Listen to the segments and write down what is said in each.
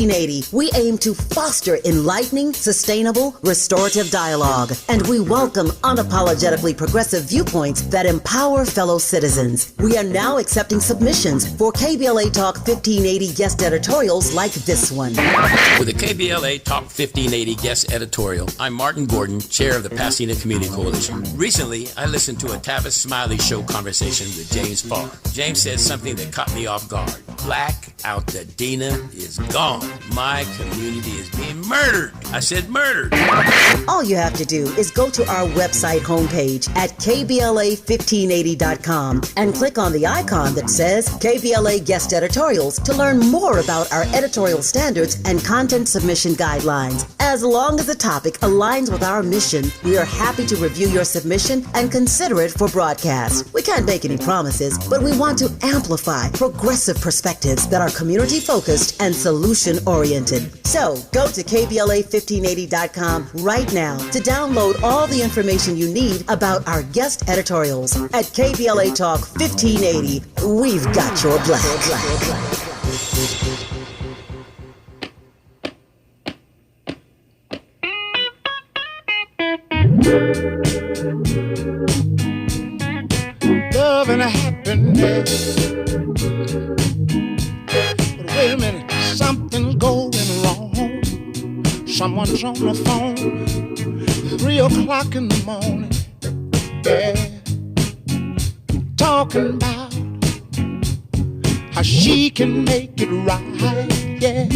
1580, we aim to foster enlightening, sustainable, restorative dialogue, and we welcome unapologetically progressive viewpoints that empower fellow citizens. We are now accepting submissions for KBLA Talk 1580 guest editorials like this one. With the KBLA Talk 1580 guest editorial, I'm Martin Gordon, chair of the Pasadena Community Coalition. Recently, I listened to a Tavis Smiley show conversation with James Falk. James said something that caught me off guard. Black out the Dina is gone. My community is being murdered. I said murdered. All you have to do is go to our website homepage at KBLA1580.com and click on the icon that says KBLA Guest Editorials to learn more about our editorial standards and content submission guidelines. As long as the topic aligns with our mission, we are happy to review your submission and consider it for broadcast. We can't make any promises, but we want to amplify progressive perspectives that are community-focused and solution-oriented. So, go to KBLA1580.com right now to download all the information you need about our guest editorials. At KBLA Talk 1580, we've got your black. Love and happiness. But wait a minute, something's going wrong. Someone's on the phone, 3 o'clock in the morning, yeah, talking about how she can make it right, yeah.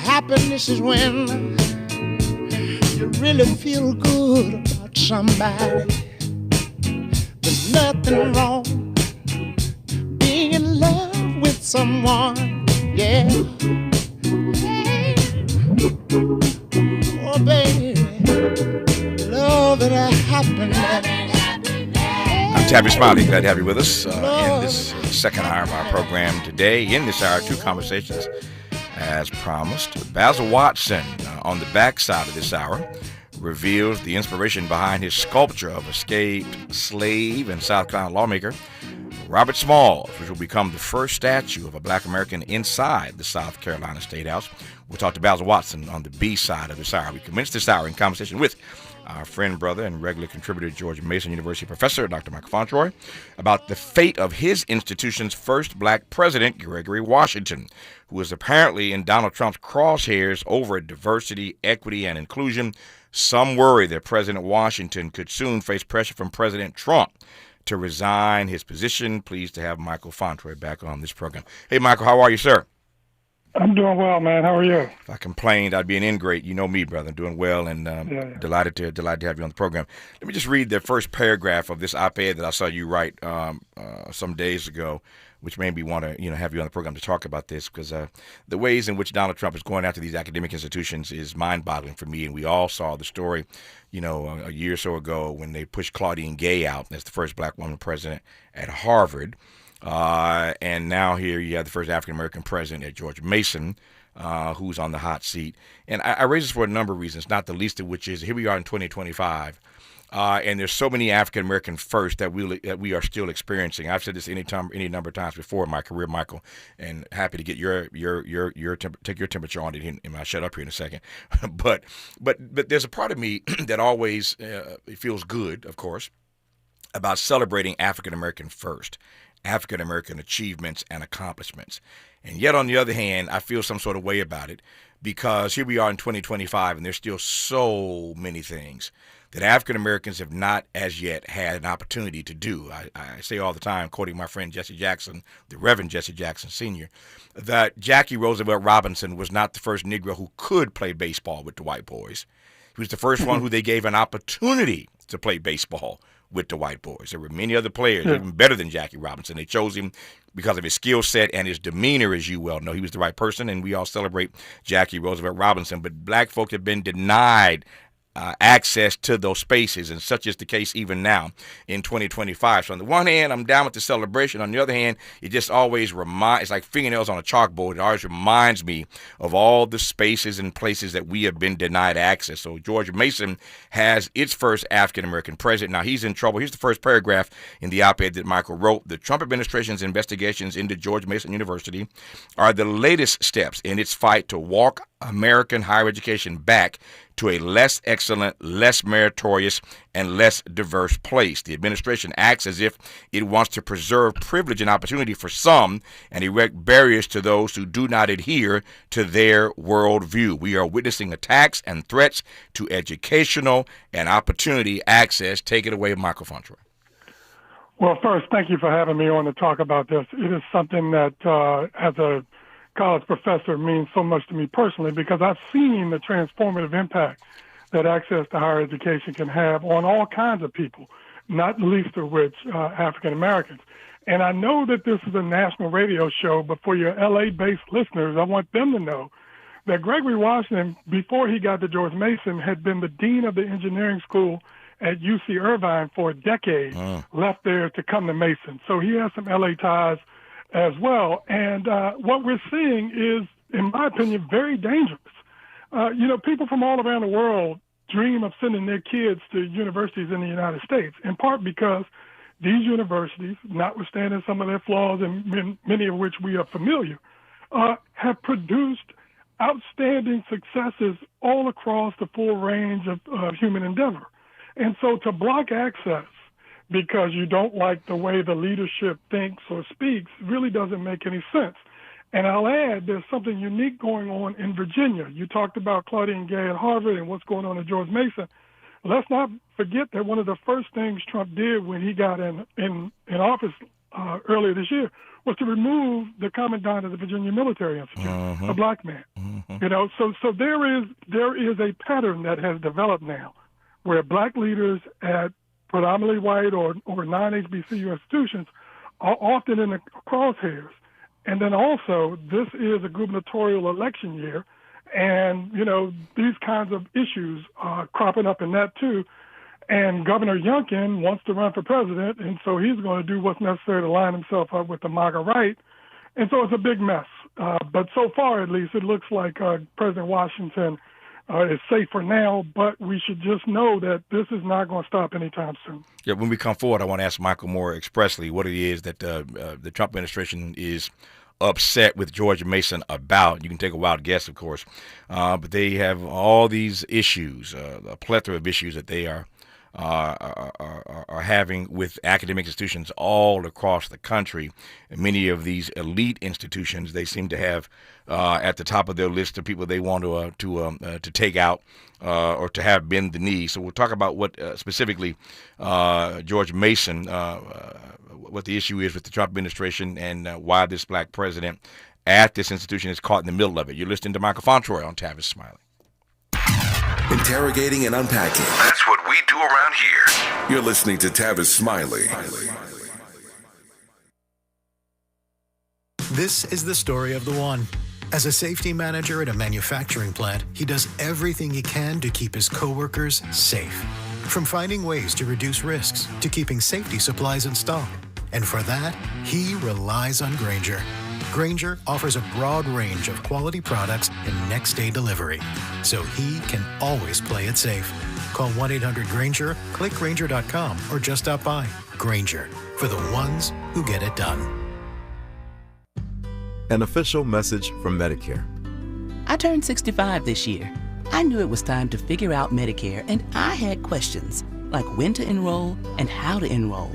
Happiness is when you really feel good about somebody. There's nothing wrong being in love with someone, yeah. Oh, baby, love and happiness. I'm Tavis Smiley. Glad to have you with us in this second hour of our program today. In this hour, 2 conversations as promised. Basil Watson, on the backside of this hour, reveals the inspiration behind his sculpture of escaped slave and South Carolina lawmaker Robert Smalls, which will become the first statue of a black American inside the South Carolina State House. We'll talk to Basil Watson on the B side of this hour. We commence this hour in conversation with our friend, brother, and regular contributor, George Mason University professor, Dr. Michael Fauntroy, about the fate of his institution's first black president, Gregory Washington, who is apparently in Donald Trump's crosshairs over diversity, equity, and inclusion. Some worry that President Washington could soon face pressure from President Trump to resign his position. Pleased to have Michael Fauntroy back on this program. Hey, Michael, how are you, sir? I'm doing well, man. How are you? If I complained, I'd be an ingrate. You know me, brother. I'm doing well, and delighted to have you on the program. Let me just read the first paragraph of this op-ed that I saw you write some days ago, which made me want to, have you on the program to talk about this, because the ways in which Donald Trump is going after these academic institutions is mind-boggling for me. And we all saw the story, a year or so ago when they pushed Claudine Gay out as the first black woman president at Harvard. And now here you have the first African-American president at George Mason, who's on the hot seat. And I raise this for a number of reasons, not the least of which is here we are in 2025. And there's so many African-American firsts that we are still experiencing. I've said this any number of times before in my career, Michael, and happy to get take your temperature on it, and I'll shut up here in a second. but there's a part of me that always it feels good, of course, about celebrating African-American first, African-American achievements and accomplishments. And yet, on the other hand, I feel some sort of way about it, because here we are in 2025, and there's still so many things that African Americans have not as yet had an opportunity to do. I say all the time, quoting my friend Jesse Jackson, the Reverend Jesse Jackson Sr., that Jackie Roosevelt Robinson was not the first Negro who could play baseball with the white boys. He was the first one who they gave an opportunity to play baseball with the white boys. There were many other players even better than Jackie Robinson. They chose him because of his skill set and his demeanor, as you well know. He was the right person, and we all celebrate Jackie Roosevelt Robinson. But black folk have been denied access to those spaces, and such is the case even now in 2025. So on the one hand, I'm down with the celebration. On the other hand, it just always it's like fingernails on a chalkboard. It always reminds me of all the spaces and places that we have been denied access. So George Mason has its first African-American president. Now he's in trouble. Here's the first paragraph in the op-ed that Michael wrote. The Trump administration's investigations into George Mason University are the latest steps in its fight to walk American higher education back to a less excellent, less meritorious, and less diverse place. The administration acts as if it wants to preserve privilege and opportunity for some and erect barriers to those who do not adhere to their worldview. We are witnessing attacks and threats to educational and opportunity access. Take it away, Michael Fauntroy. Well, first, thank you for having me on to talk about this. It is something that, as a college professor, means so much to me personally because I've seen the transformative impact that access to higher education can have on all kinds of people, not least of which African Americans. And I know that this is a national radio show, but for your LA-based listeners, I want them to know that Gregory Washington, before he got to George Mason, had been the dean of the engineering school at UC Irvine for a decade, left there to come to Mason. So he has some LA ties as well. And what we're seeing is, in my opinion, very dangerous. People from all around the world dream of sending their kids to universities in the United States, in part because these universities, notwithstanding some of their flaws and many of which we are familiar, have produced outstanding successes all across the full range of human endeavor. And so to block access because you don't like the way the leadership thinks or speaks really doesn't make any sense. And I'll add, there's something unique going on in Virginia. You talked about Claudine Gay at Harvard and what's going on at George Mason. Let's not forget that one of the first things Trump did when he got in office earlier this year was to remove the commandant of the Virginia Military Institute, a black man. So there is a pattern that has developed now where black leaders at predominantly white or non-HBCU institutions are often in the crosshairs. And then also, this is a gubernatorial election year, and, these kinds of issues are cropping up in that too. And Governor Youngkin wants to run for president, and so he's going to do what's necessary to line himself up with the MAGA right. And so it's a big mess. But so far, at least, it looks like President Washington is safe for now, but we should just know that this is not going to stop anytime soon. Yeah, when we come forward, I want to ask Michael more expressly what it is that the Trump administration is upset with George Mason about. You can take a wild guess, of course, but they have all these issues, a plethora of issues that they are having with academic institutions all across the country. And many of these elite institutions, they seem to have at the top of their list of people they want to take out or to have bend the knee. So we'll talk about what specifically George Mason, what the issue is with the Trump administration and why this black president at this institution is caught in the middle of it. You're listening to Michael Fauntroy on Tavis Smiley. Interrogating and unpacking. That's what we do around here. You're listening to Tavis Smiley. This is the story of the one. As a safety manager at a manufacturing plant, he does everything he can to keep his coworkers safe. From finding ways to reduce risks to keeping safety supplies in stock. And for that, he relies on Grainger. Grainger offers a broad range of quality products and next-day delivery, so he can always play it safe. Call 1-800-GRAINGER, click Grainger.com, or just stop by. Grainger, for the ones who get it done. An official message from Medicare. I turned 65 this year. I knew it was time to figure out Medicare, and I had questions, like when to enroll and how to enroll.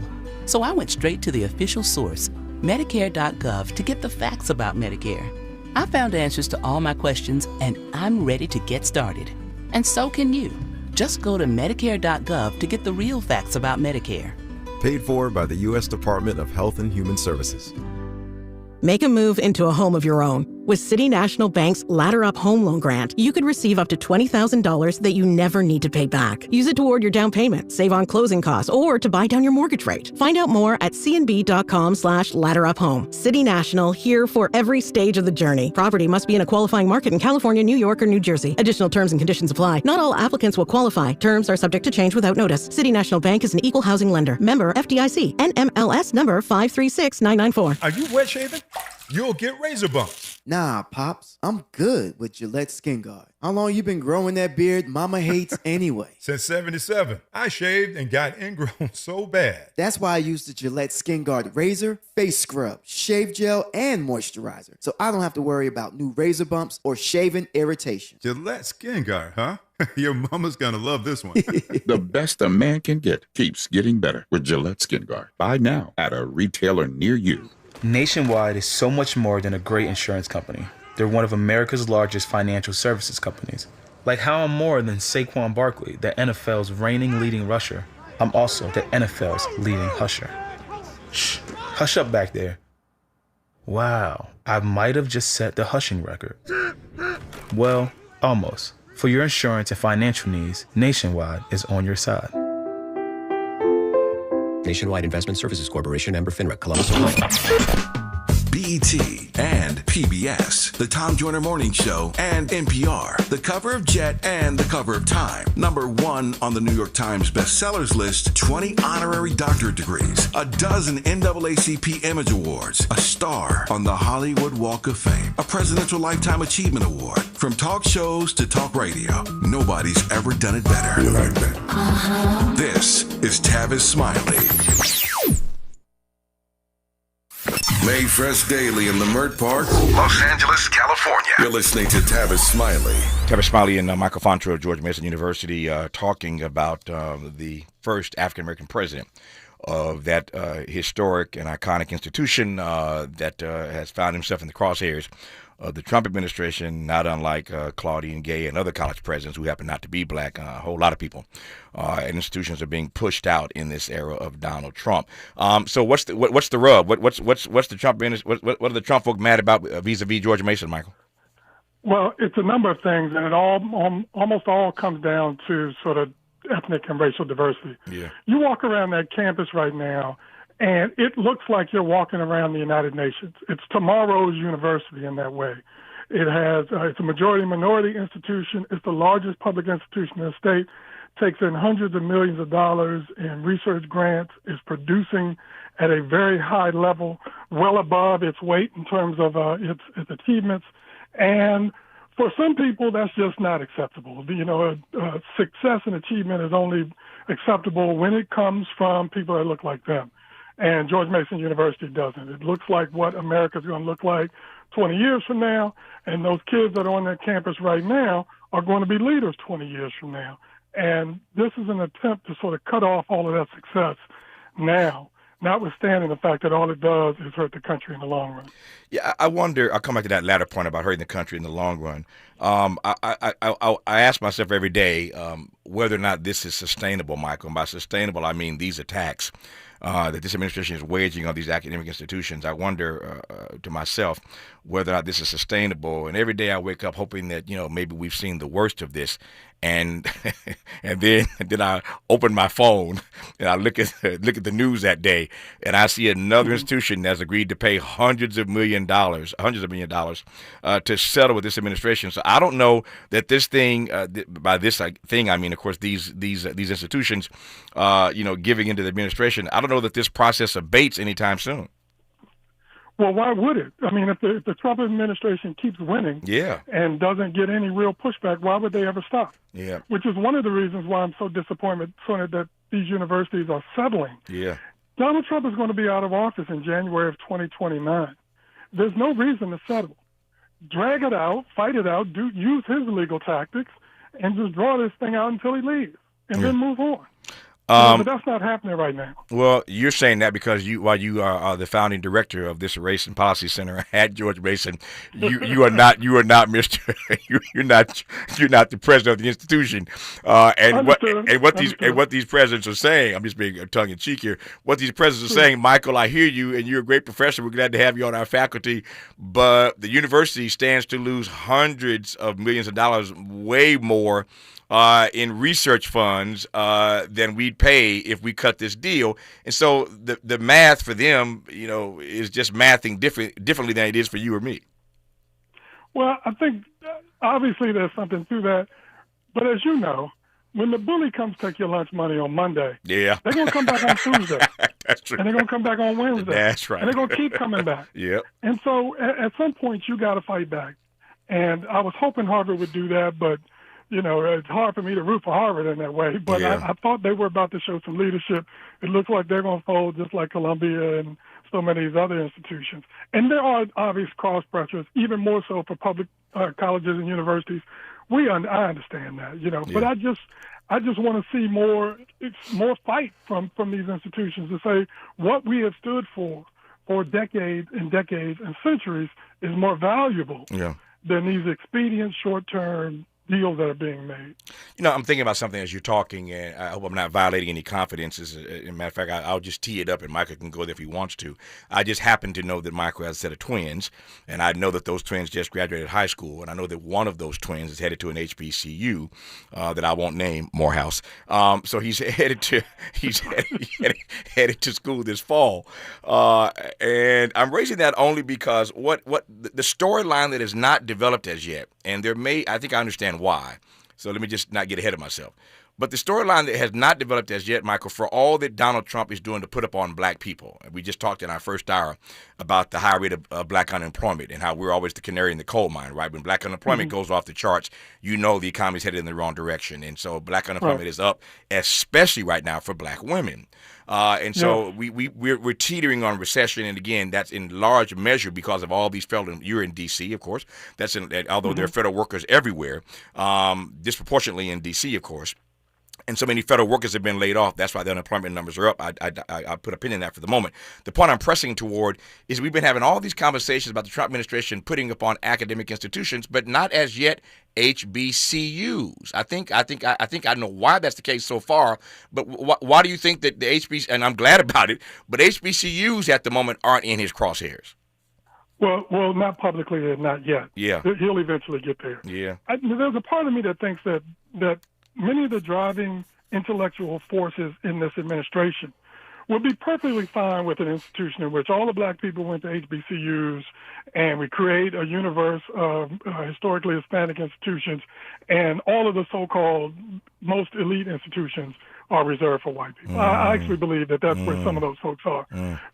So I went straight to the official source, Medicare.gov, to get the facts about Medicare. I found answers to all my questions, and I'm ready to get started. And so can you. Just go to Medicare.gov to get the real facts about Medicare. Paid for by the U.S. Department of Health and Human Services. Make a move into a home of your own. With City National Bank's Ladder Up Home Loan Grant, you could receive up to $20,000 that you never need to pay back. Use it toward your down payment, save on closing costs, or to buy down your mortgage rate. Find out more at cnb.com/ladderuphome. City National, here for every stage of the journey. Property must be in a qualifying market in California, New York, or New Jersey. Additional terms and conditions apply. Not all applicants will qualify. Terms are subject to change without notice. City National Bank is an equal housing lender. Member FDIC. NMLS number 536994. Are you wet shaving? You'll get razor bumps. Nah, Pops, I'm good with Gillette Skin Guard. How long you been growing that beard Mama hates anyway? Since 77. I shaved and got ingrown so bad. That's why I use the Gillette Skin Guard razor, face scrub, shave gel, and moisturizer. So I don't have to worry about new razor bumps or shaving irritation. Gillette Skin Guard, huh? Your mama's gonna love this one. The best a man can get keeps getting better with Gillette Skin Guard. Buy now at a retailer near you. Nationwide is so much more than a great insurance company. They're one of America's largest financial services companies. Like how I'm more than Saquon Barkley, the NFL's reigning leading rusher. I'm also the NFL's leading husher. Shh, hush up back there. Wow, I might have just set the hushing record. Well, almost. For your insurance and financial needs, Nationwide is on your side. Nationwide Investment Services Corporation, member FINRA, Columbus, Ohio. BET and PBS, the Tom Joyner Morning Show, and NPR, the cover of Jet and the cover of Time. #1 on the New York Times bestsellers list, 20 honorary doctorate degrees, a dozen NAACP Image Awards, a star on the Hollywood Walk of Fame, a Presidential Lifetime Achievement Award. From talk shows to talk radio, nobody's ever done it better. You like that? This is Tavis Smiley. Made fresh daily in Leimert Park, Los Angeles, California. You're listening to Tavis Smiley. Tavis Smiley and Michael Fauntroy of George Mason University talking about the first African-American president of that historic and iconic institution that has found himself in the crosshairs of the Trump administration, not unlike Claudine Gay and other college presidents who happen not to be black. A whole lot of people and institutions are being pushed out in this era of Donald Trump. So what's the rub? What's the Trump? What are the Trump folk mad about vis-a-vis George Mason, Michael? Well, it's a number of things, and it almost all comes down to sort of ethnic and racial diversity. Yeah. You walk around that campus right now, and it looks like you're walking around the United Nations. It's tomorrow's university in that way. It has it's a majority-minority institution. It's the largest public institution in the state. Takes in hundreds of millions of dollars in research grants. Is producing at a very high level, well above its weight in terms of its achievements. And for some people, that's just not acceptable. Success and achievement is only acceptable when it comes from people that look like them. And George Mason University doesn't. It looks like what America's going to look like 20 years from now, and those kids that are on that campus right now are going to be leaders 20 years from now. And this is an attempt to sort of cut off all of that success now, notwithstanding the fact that all it does is hurt the country in the long run. Yeah, I wonder, I'll come back to that latter point about hurting the country in the long run. I ask myself every day whether or not this is sustainable, Michael. And by sustainable, I mean these attacks that this administration is waging on these academic institutions. I wonder to myself whether or not this is sustainable. And every day I wake up hoping that, maybe we've seen the worst of this. And then I open my phone and I look at the news that day, and I see another institution that's agreed to pay hundreds of million dollars to settle with this administration. So I don't know that this thing, by this thing I mean, of course, these institutions, giving into the administration. I don't know that this process abates anytime soon. Well, why would it? I mean, if the Trump administration keeps winning and doesn't get any real pushback, why would they ever stop? Yeah. Which is one of the reasons why I'm so disappointed that these universities are settling. Yeah. Donald Trump is going to be out of office in January of 2029. There's no reason to settle. Drag it out, fight it out, use his legal tactics, and just draw this thing out until he leaves, and then move on. But that's not happening right now. Well, you're saying that because while you are the founding director of this Race and Policy Center at George Mason, you are not Mr. you're not the president of the institution. And what these presidents are saying, I'm just being tongue in cheek here. What these presidents are saying, Michael, I hear you, and you're a great professor. We're glad to have you on our faculty, but the university stands to lose hundreds of millions of dollars, way more, in research funds than we'd pay if we cut this deal. And so the math for them, is just mathing differently than it is for you or me. Well, I think obviously there's something to that. But as you know, when the bully comes take your lunch money on Monday, they're going to come back on Tuesday. That's true. And they're going to come back on Wednesday. That's right. And they're going to keep coming back. Yep. And so at some point, you got to fight back. And I was hoping Harvard would do that, but it's hard for me to root for Harvard in that way, but I thought they were about to show some leadership. It looks like they're going to fold just like Columbia and so many of these other institutions. And there are obvious cross pressures, even more so for public colleges and universities. I understand that, but I just want to see more fight from these institutions to say what we have stood for decades and decades and centuries is more valuable than these expedient short-term deals that are being made. I'm thinking about something as you're talking, and I hope I'm not violating any confidences. As a matter of fact, I'll just tee it up, and Michael can go there if he wants to. I just happen to know that Michael has a set of twins, and I know that those twins just graduated high school, and I know that one of those twins is headed to an HBCU that I won't name, Morehouse. So he's headed to school this fall, and I'm raising that only because what the storyline that is not developed as yet, and I think I understand why. So let me just not get ahead of myself. But the storyline that has not developed as yet, Michael, for all that Donald Trump is doing to put up on black people. We just talked in our first hour about the high rate of black unemployment and how we're always the canary in the coal mine, right? When black unemployment goes off the charts, the economy's headed in the wrong direction. And so black unemployment is up, especially right now for black women. And so we're teetering on recession. And again, that's in large measure because of all these you're in D.C., of course. Although there are federal workers everywhere, disproportionately in D.C., of course. And so many federal workers have been laid off. That's why the unemployment numbers are up. I put a pin in that for the moment. The point I'm pressing toward is we've been having all these conversations about the Trump administration putting upon academic institutions, but not as yet HBCUs. I think I know why that's the case so far. But why do you think that the HBCUs, and I'm glad about it, but HBCUs at the moment aren't in his crosshairs? Well, not publicly and not yet. Yeah. He'll eventually get there. Yeah. There's a part of me that thinks that many of the driving intellectual forces in this administration would be perfectly fine with an institution in which all the black people went to HBCUs and we create a universe of historically Hispanic institutions, and all of the so-called most elite institutions are reserved for white people. I actually believe that that's where some of those folks are.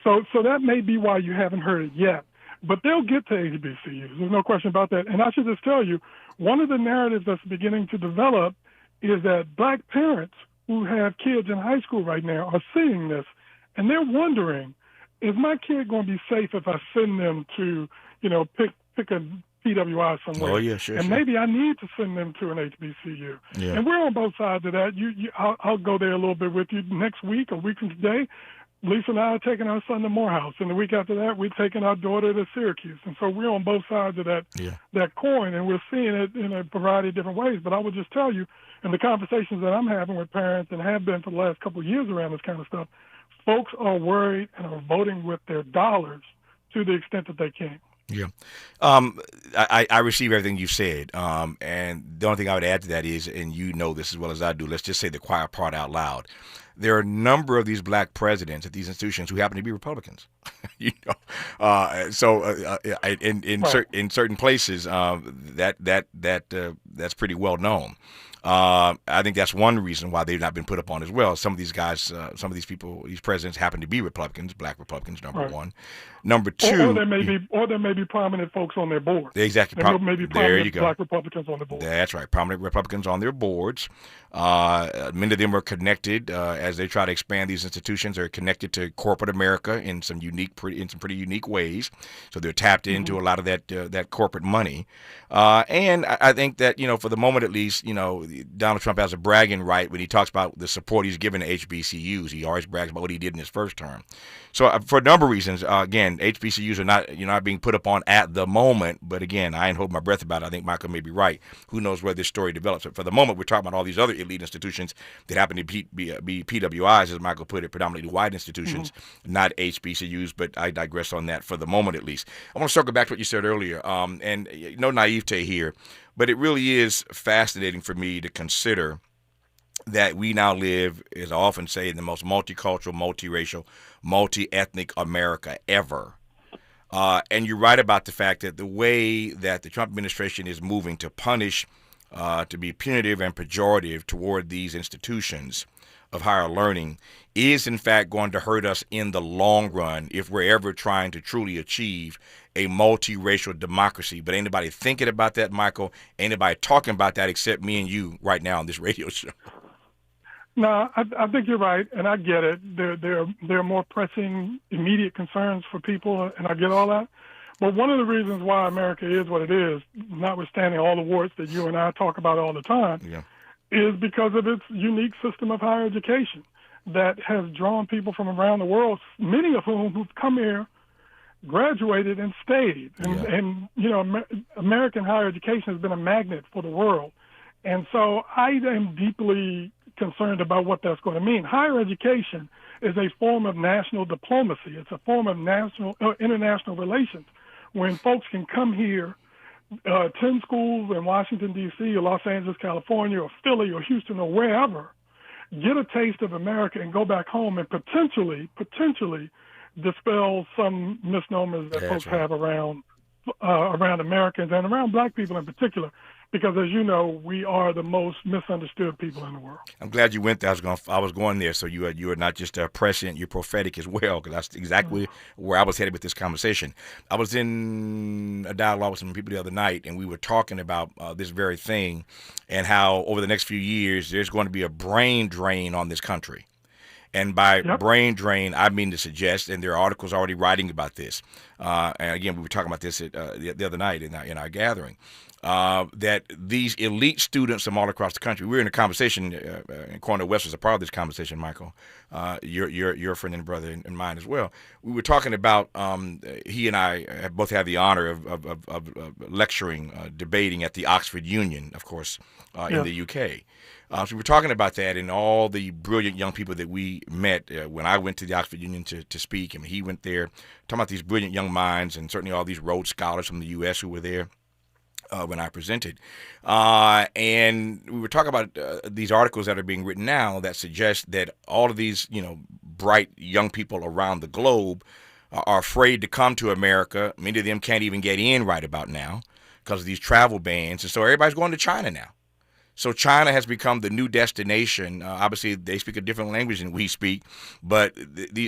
So that may be why you haven't heard it yet. But they'll get to HBCUs. There's no question about that. And I should just tell you, one of the narratives that's beginning to develop is that black parents who have kids in high school right now are seeing this, and they're wondering, is my kid going to be safe if I send them to, pick a PWI somewhere? Oh, yeah, sure. And maybe I need to send them to an HBCU. Yeah. And we're on both sides of that. I'll go there a little bit with you next week, a week from today. Lisa and I are taking our son to Morehouse, and the week after that, we're taking our daughter to Syracuse. And so we're on both sides of that coin, and we're seeing it in a variety of different ways. But I would just tell you, in the conversations that I'm having with parents and have been for the last couple of years around this kind of stuff, folks are worried and are voting with their dollars to the extent that they can. Yeah. I receive everything you said. And the only thing I would add to that is, and you know this as well as I do, let's just say the quiet part out loud. There are a number of these black presidents at these institutions who happen to be Republicans. In certain places, that's pretty well known. I think that's one reason why they've not been put up on as well. Some of these guys, some of these people, these presidents happen to be Republicans, black Republicans, number one. Number two, or there may be prominent folks on their board. Exactly. There may be prominent black Republicans on the board. That's right. Prominent Republicans on their boards. Many of them are connected as they try to expand these institutions. They're connected to corporate America in some unique in some pretty unique ways. So they're tapped into a lot of that corporate money. And I think that, for the moment at least, Donald Trump has a bragging right when he talks about the support he's given to HBCUs. He always brags about what he did in his first term. So for a number of reasons, again, HBCUs are not being put upon at the moment. But again, I ain't holding my breath about it. I think Michael may be right. Who knows where this story develops? But for the moment, we're talking about all these other elite institutions that happen to be PWIs, as Michael put it, predominantly white institutions, not HBCUs. But I digress on that for the moment, at least. I want to circle back to what you said earlier, and no naivete here, but it really is fascinating for me to consider that we now live, as I often say, in the most multicultural, multiracial, multi-ethnic America ever. And you're right about the fact that the way that the Trump administration is moving to punish, to be punitive and pejorative toward these institutions of higher learning is, in fact, going to hurt us in the long run if we're ever trying to truly achieve a multiracial democracy. But ain't nobody thinking about that, Michael. Ain't nobody talking about that except me and you right now on this radio show. No, I think you're right, and I get it. There are more pressing, immediate concerns for people, and I get all that. But one of the reasons why America is what it is, notwithstanding all the warts that you and I talk about all the time, is because of its unique system of higher education that has drawn people from around the world, many of whom who've come here, graduated, and stayed. And American higher education has been a magnet for the world. And so I am deeply concerned about what that's going to mean. Higher education is a form of national diplomacy. It's a form of international relations. When folks can come here, attend schools in Washington, D.C., or Los Angeles, California, or Philly, or Houston, or wherever, get a taste of America and go back home and potentially dispel some misnomers that folks have around Americans and around black people in particular. Because, as you know, we are the most misunderstood people in the world. I'm glad you went there. I was going there. So you are not just prescient, you're prophetic as well, because that's exactly where I was headed with this conversation. I was in a dialogue with some people the other night, and we were talking about this very thing and how over the next few years there's going to be a brain drain on this country. And by brain drain, I mean to suggest, and there are articles already writing about this, and again, we were talking about this the other night in our gathering, that these elite students from all across the country, we're in a conversation, and Cornel West was a part of this conversation, Michael, your friend and brother and mine as well. We were talking about, he and I both had the honor of lecturing, debating at the Oxford Union, of course, in the UK. So we were talking about that and all the brilliant young people that we met when I went to the Oxford Union to speak. I mean, he went there, talking about these brilliant young minds and certainly all these Rhodes Scholars from the U.S. who were there when I presented. And we were talking about these articles that are being written now that suggest that all of these, bright young people around the globe are afraid to come to America. Many of them can't even get in right about now because of these travel bans. And so everybody's going to China now. So China has become the new destination. Obviously, they speak a different language than we speak, but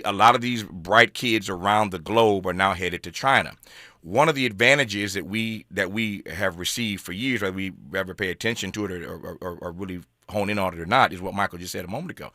a lot of these bright kids around the globe are now headed to China. One of the advantages that we have received for years, whether we ever pay attention to it or really hone in on it or not, is what Michael just said a moment ago,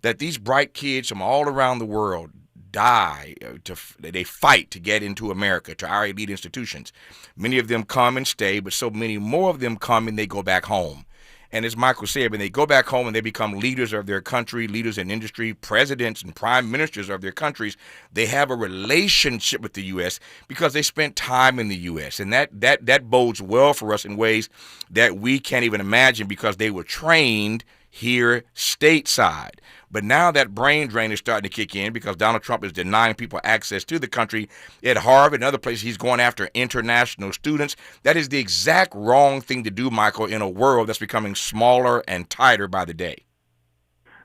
that these bright kids from all around the world they fight to get into America, to our elite institutions. Many of them come and stay, but so many more of them come and they go back home. And as Michael said, when they go back home and they become leaders of their country, leaders in industry, presidents and prime ministers of their countries, they have a relationship with the U.S. because they spent time in the U.S. And that bodes well for us in ways that we can't even imagine because they were trained here stateside. But now that brain drain is starting to kick in because Donald Trump is denying people access to the country. At Harvard and other places, he's going after international students. That is the exact wrong thing to do, Michael, in a world that's becoming smaller and tighter by the day.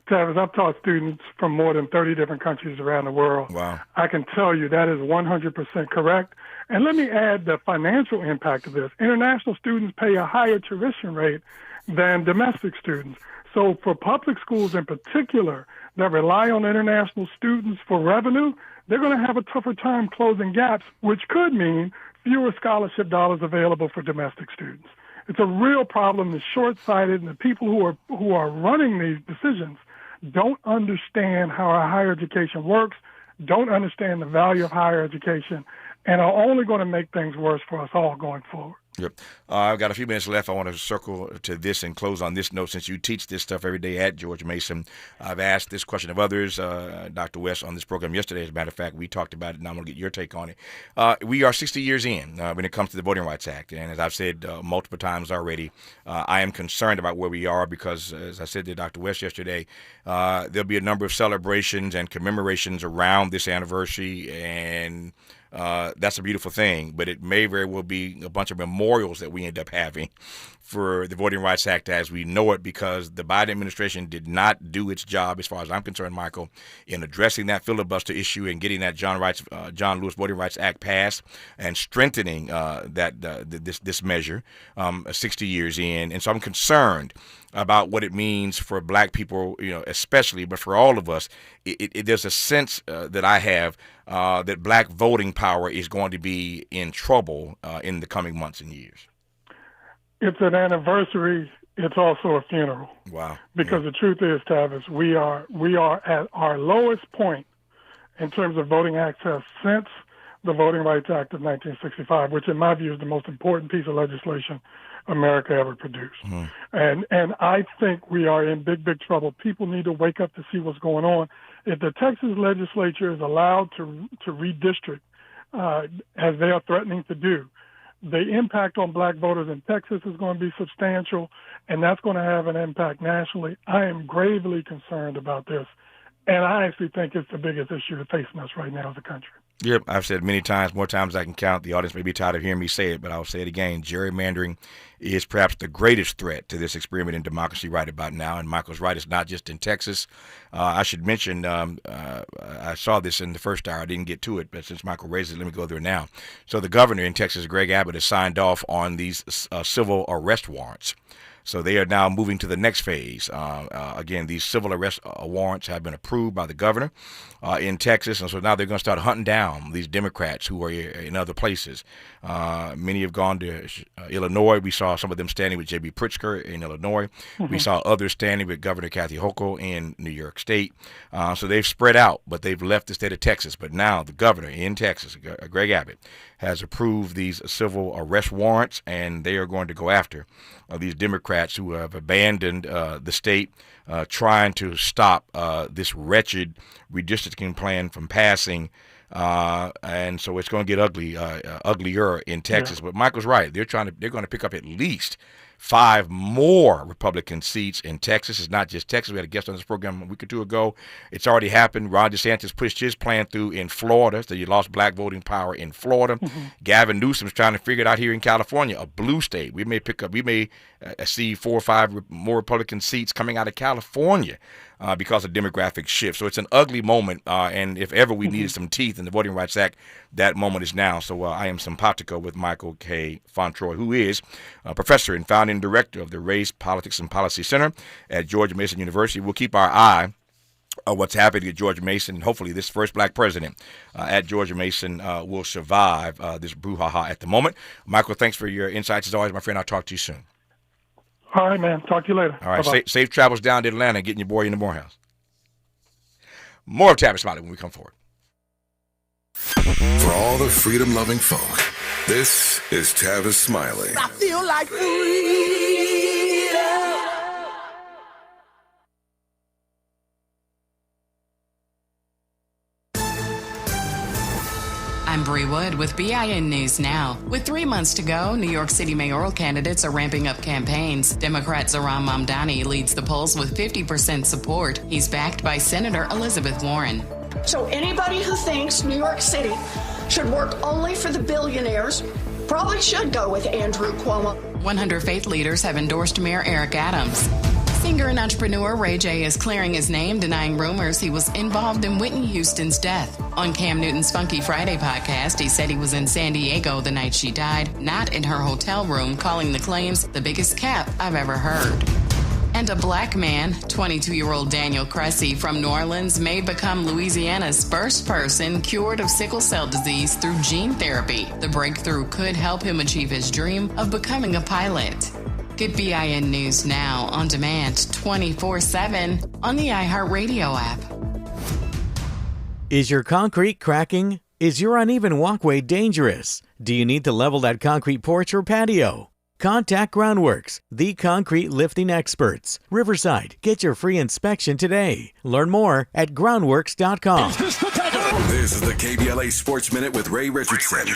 Tavis, I've taught students from more than 30 different countries around the world. Wow. I can tell you that is 100% correct. And let me add the financial impact of this. International students pay a higher tuition rate than domestic students. So for public schools in particular that rely on international students for revenue, they're going to have a tougher time closing gaps, which could mean fewer scholarship dollars available for domestic students. It's a real problem that's short-sighted, and the people who are running these decisions don't understand how our higher education works. don't understand the value of higher education, and are only going to make things worse for us all going forward. Yep. I've got a few minutes left. I want to circle to this and close on this note. Since you teach this stuff every day at George Mason, I've asked this question of others. Dr. West on this program yesterday, as a matter of fact, we talked about it, and I'm going to get your take on it. We are 60 years in when it comes to the Voting Rights Act. And as I've said multiple times already, I am concerned about where we are because, as I said to Dr. West yesterday, there'll be a number of celebrations and commemorations around this anniversary, and that's a beautiful thing, but it may very well be a bunch of memorials that we end up having for the Voting Rights Act as we know it, because the Biden administration did not do its job, as far as I'm concerned, Michael, in addressing that filibuster issue and getting that John Lewis Voting Rights Act passed and strengthening this measure 60 years in. And so I'm concerned about what it means for black people, especially, but for all of us. There's a sense that I have that black voting power is going to be in trouble in the coming months and years. It's an anniversary. It's also a funeral. Wow. Because the truth is, Tavis, we are at our lowest point in terms of voting access since the Voting Rights Act of 1965, which in my view is the most important piece of legislation America ever produced. Mm-hmm. And I think we are in big, big trouble. People need to wake up to see what's going on. If the Texas legislature is allowed to redistrict, as they are threatening to do, the impact on black voters in Texas is going to be substantial, and that's going to have an impact nationally. I am gravely concerned about this, and I actually think it's the biggest issue facing us right now as a country. Yep, I've said many times, more times than I can count. The audience may be tired of hearing me say it, but I'll say it again. Gerrymandering is perhaps the greatest threat to this experiment in democracy right about now. And Michael's right, it's not just in Texas. I should mention, I saw this in the first hour. I didn't get to it, but since Michael raised it, let me go there now. So the governor in Texas, Greg Abbott, has signed off on these civil arrest warrants. So they are now moving to the next phase. Again, these civil arrest warrants have been approved by the governor in Texas, and so now they're going to start hunting down these Democrats who are in other places. Many have gone to Illinois. We saw some of them standing with J.B. Pritzker in Illinois. Mm-hmm. We saw others standing with Governor Kathy Hochul in New York State. So they've spread out, but they've left the state of Texas. But now the governor in Texas, Greg Abbott, has approved these civil arrest warrants, and they are going to go after these Democrats who have abandoned the state, trying to stop this wretched redistricting plan from passing. And so it's going to get uglier in Texas. Yeah. But Michael's right. They're going to pick up at least 5 more Republican seats in Texas. It's not just Texas. We had a guest on this program a week or two ago. It's already happened. Ron DeSantis pushed his plan through in Florida, so you lost black voting power in Florida. Mm-hmm. Gavin Newsom's trying to figure it out here in California, a blue state. We may see 4 or 5 more Republican seats coming out of California because of demographic shift. So it's an ugly moment, and if ever we needed some teeth in the Voting Rights Act, that moment is now. So I am simpatico with Michael K. Fauntroy, who is a professor and founding director of the Race, Politics, and Policy Center at George Mason University. We'll keep our eye on what's happening at George Mason. Hopefully this first black president at George Mason will survive this brouhaha at the moment. Michael, thanks for your insights as always, my friend. I'll talk to you soon. All right, man. Talk to you later. All right. Safe travels down to Atlanta, getting your boy in the Morehouse. More of Tavis Smiley when we come forward. For all the freedom-loving folk, this is Tavis Smiley. I feel like freedom. I'm Bree Wood with BIN News Now. With 3 months to go, New York City mayoral candidates are ramping up campaigns. Democrat Zohran Mamdani leads the polls with 50% support. He's backed by Senator Elizabeth Warren. So anybody who thinks New York City should work only for the billionaires probably should go with Andrew Cuomo. 100 faith leaders have endorsed Mayor Eric Adams. Singer and entrepreneur Ray J is clearing his name, denying rumors he was involved in Whitney Houston's death. On Cam Newton's Funky Friday podcast, he said he was in San Diego the night she died, not in her hotel room, calling the claims the biggest cap I've ever heard. And a black man, 22-year-old Daniel Cressy from New Orleans, may become Louisiana's first person cured of sickle cell disease through gene therapy. The breakthrough could help him achieve his dream of becoming a pilot. Get BIN News Now on demand 24/7 on the iHeartRadio app. Is your concrete cracking? Is your uneven walkway dangerous? Do you need to level that concrete porch or patio? Contact Groundworks, the concrete lifting experts. Riverside, get your free inspection today. Learn more at groundworks.com. This is the KBLA Sports Minute with Ray Richardson.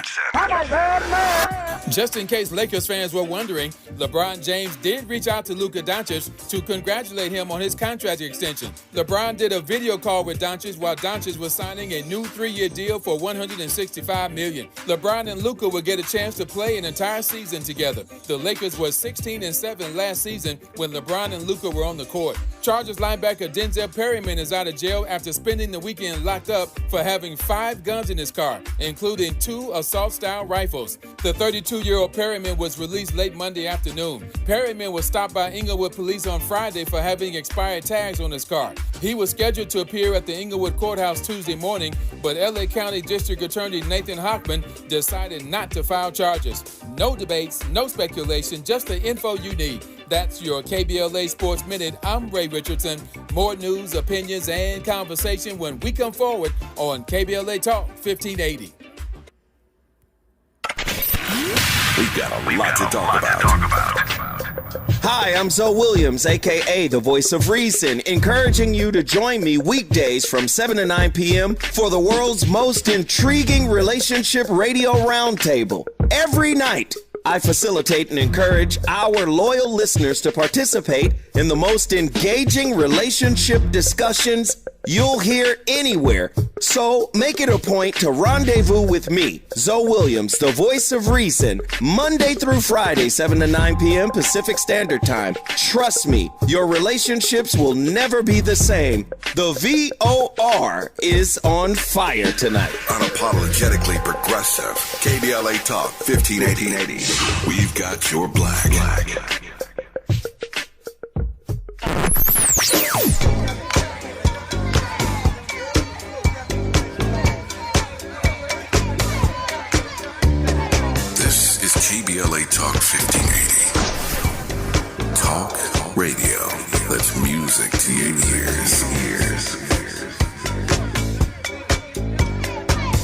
Just in case Lakers fans were wondering, LeBron James did reach out to Luka Doncic to congratulate him on his contract extension. LeBron did a video call with Doncic while Doncic was signing a new 3-year deal for $165 million. LeBron and Luka would get a chance to play an entire season together. The Lakers were 16-7 last season when LeBron and Luka were on the court. Chargers linebacker Denzel Perryman is out of jail after spending the weekend locked up for having 5 guns in his car, including 2 assault-style rifles. The 32-year-old Perryman was released late Monday afternoon. Perryman was stopped by Inglewood police on Friday for having expired tags on his car. He was scheduled to appear at the Inglewood courthouse Tuesday morning, but LA County District Attorney Nathan Hochman decided not to file charges. No debates, no speculation, just the info you need. That's your KBLA Sports Minute. I'm Ray Richardson. More news, opinions, and conversation when we come forward on KBLA Talk 1580. We've got a lot to talk about. Hi, I'm Zoe Williams, a.k.a. the Voice of Reason, encouraging you to join me weekdays from 7 to 9 p.m. for the world's most intriguing relationship radio roundtable. Every night, I facilitate and encourage our loyal listeners to participate in the most engaging relationship discussions you'll hear anywhere. So make it a point to rendezvous with me, Zoe Williams, the Voice of Reason, Monday through Friday, 7 to 9 p.m. Pacific Standard Time. Trust me, your relationships will never be the same. The VOR is on fire tonight. Unapologetically progressive. KBLA Talk 1580. We've got your black. This is KBLA Talk 1580. Talk radio. That's music to your ears.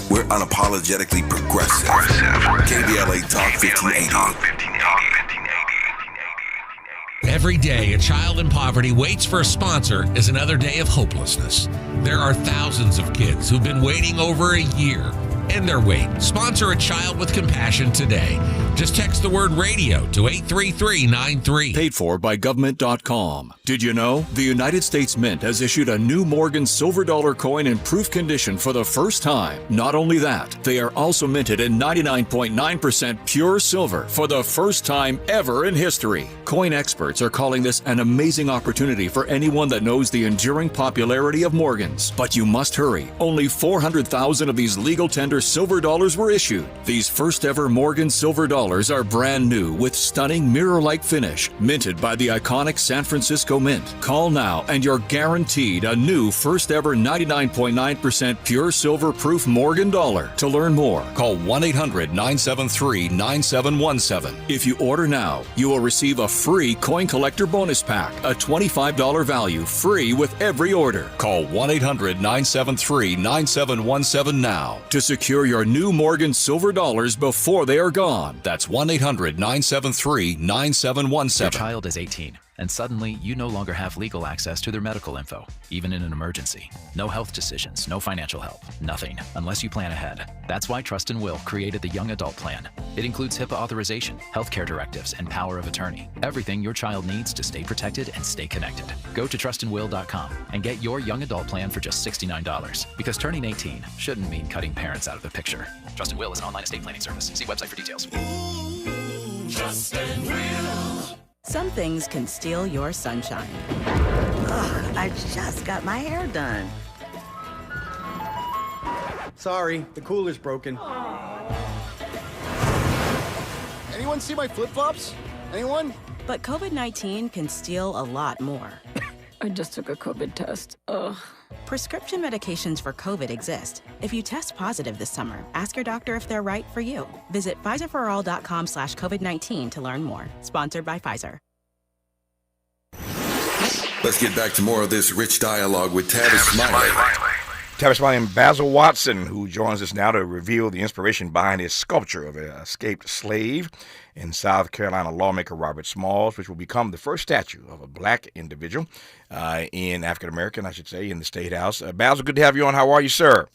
We're unapologetically progressive. KBLA Talk 1580. Every day, a child in poverty waits for a sponsor is another day of hopelessness. There are thousands of kids who've been waiting over a year. End their wait. Sponsor a child with compassion today. Just text the word radio to 83393. Paid for by government.com. Did you know the United States Mint has issued a new Morgan silver dollar coin in proof condition for the first time? Not only that, they are also minted in 99.9% pure silver for the first time ever in history. Coin experts are calling this an amazing opportunity for anyone that knows the enduring popularity of Morgans. But you must hurry. Only 400,000 of these legal tender silver dollars were issued. These first ever Morgan silver dollars are brand new with stunning mirror-like finish, minted by the iconic San Francisco Mint. Call now and you're guaranteed a new first ever 99.9% pure silver proof Morgan dollar. To learn more, call 1-800-973-9717. If you order now, you will receive a free coin collector bonus pack, a $25 value, free with every order. Call 1-800-973-9717 now to secure your new Morgan silver dollars before they are gone. That's 1-800-973-9717. Your child is 18, and suddenly you no longer have legal access to their medical info, even in an emergency. No health decisions, no financial help, nothing, unless you plan ahead. That's why Trust and Will created the Young Adult Plan. It includes HIPAA authorization, healthcare directives, and power of attorney. Everything your child needs to stay protected and stay connected. Go to trustandwill.com and get your Young Adult Plan for just $69. Because turning 18 shouldn't mean cutting parents out of the picture. Trust and Will is an online estate planning service. See website for details. Trust and Will. Some things can steal your sunshine. Ugh, I just got my hair done. Sorry, the cooler's broken. Anyone see my flip-flops? Anyone? But COVID-19 can steal a lot more. I just took a COVID test. Ugh. Prescription medications for COVID exist. If you test positive this summer, ask your doctor if they're right for you. Visit PfizerForAll.com/COVID-19 to learn more. Sponsored by Pfizer. Let's get back to more of this rich dialogue with Tavis Smiley. Tavis Smiley and Basil Watson, who joins us now to reveal the inspiration behind his sculpture of an escaped slave in South Carolina lawmaker Robert Smalls, which will become the first statue of a black individual in African-American, I should say, in the State House. Basil, good to have you on. How are you, sir?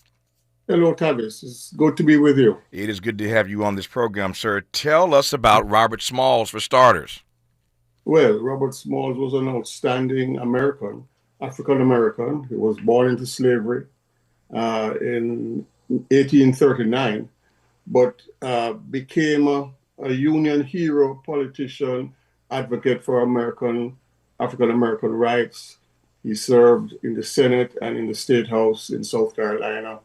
Hello, Tavis. It's good to be with you. It is good to have you on this program, sir. Tell us about Robert Smalls, for starters. Well, Robert Smalls was an outstanding American, African-American. He was born into slavery in 1839, but became a Union hero, politician, advocate for African-American rights. He served in the Senate and in the State House in South Carolina,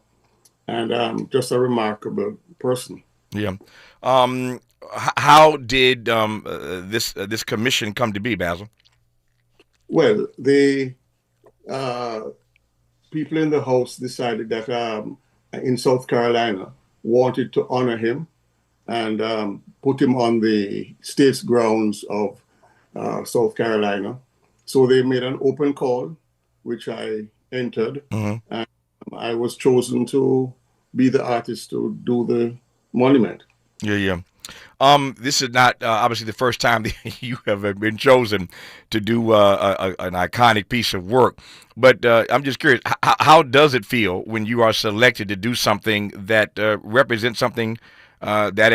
and just a remarkable person. Yeah. How did this commission come to be, Basil? Well, the people in the House decided that in South Carolina wanted to honor him and put him on the state's grounds of South Carolina. So they made an open call, which I entered, and I was chosen to be the artist to do the monument. Yeah. This is not obviously the first time that you have been chosen to do an iconic piece of work, but I'm just curious, how does it feel when you are selected to do something that represents something that